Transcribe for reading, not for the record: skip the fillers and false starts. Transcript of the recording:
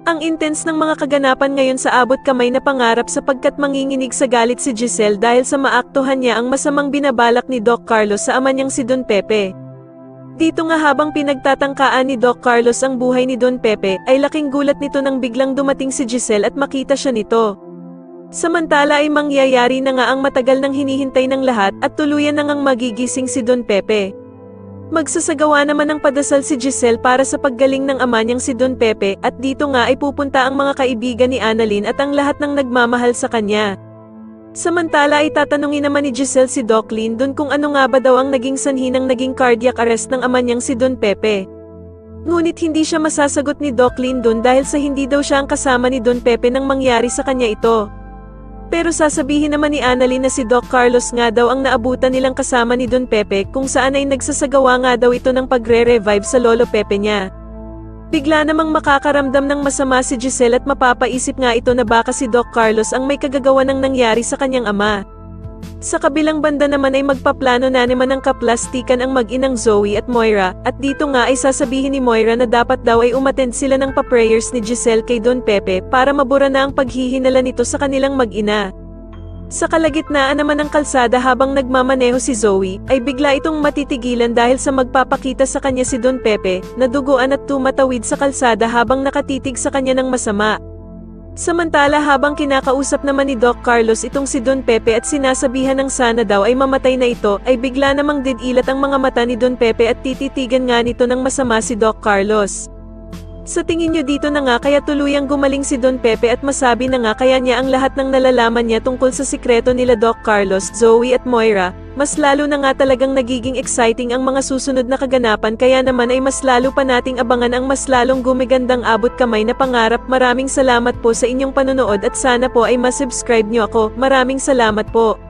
Ang intense ng mga kaganapan ngayon sa abot kamay na pangarap sapagkat manginginig sa galit si Giselle dahil sa maaktuhan niya ang masamang binabalak ni Doc Carlos sa ama niyang si Don Pepe. Dito nga habang pinagtatangkaan ni Doc Carlos ang buhay ni Don Pepe, ay laking gulat nito nang biglang dumating si Giselle at makita siya nito. Samantala ay mangyayari na nga ang matagal nang hinihintay ng lahat at tuluyan na ngang magigising si Don Pepe. Magsasagawa naman ng padasal si Giselle para sa paggaling ng ama niyang si Don Pepe at dito nga ay pupunta ang mga kaibigan ni Annalyn at ang lahat ng nagmamahal sa kanya. Samantala ay tatanungin naman ni Giselle si Doc Lindon kung ano nga ba daw ang naging sanhi ng naging cardiac arrest ng ama niyang si Don Pepe. Ngunit hindi siya masasagot ni Doc Lindon dahil sa hindi daw siya ang kasama ni Don Pepe nang mangyari sa kanya ito. Pero sasabihin naman ni Annalyn na si Doc Carlos nga daw ang naabutan nilang kasama ni Don Pepe kung saan ay nagsasagawa nga daw ito ng pagre-revive sa lolo Pepe niya. Bigla namang makakaramdam ng masama si Giselle at mapapaisip nga ito na baka si Doc Carlos ang may kagagawa ng nangyari sa kanyang ama. Sa kabilang banda naman ay magpaplano na naman ng kaplastikan ang mag-inang Zoe at Moira, at dito nga ay sasabihin ni Moira na dapat daw ay umattend sila ng pa-prayers ni Giselle kay Don Pepe para mabura na ang paghihinala nito sa kanilang mag-ina. Sa kalagitnaan naman ng kalsada habang nagmamaneho si Zoe, ay bigla itong matitigilan dahil sa magpapakita sa kanya si Don Pepe, na duguan at tumatawid sa kalsada habang nakatitig sa kanya ng masama. Samantala habang kinakausap naman ni Doc Carlos itong si Don Pepe at sinasabihan ng sana daw ay mamatay na ito, ay bigla namang didilat ang mga mata ni Don Pepe at tititigan nga nito ng masama si Doc Carlos. Sa tingin nyo dito na nga kaya tuluyang gumaling si Don Pepe at masabi na nga kaya niya ang lahat ng nalalaman niya tungkol sa sikreto nila Doc Carlos, Zoe at Moira, mas lalo na nga talagang nagiging exciting ang mga susunod na kaganapan kaya naman ay mas lalo pa nating abangan ang mas lalong gumigandang abot kamay na pangarap. Maraming salamat po sa inyong panonood at sana po ay masubscribe nyo ako. Maraming salamat po.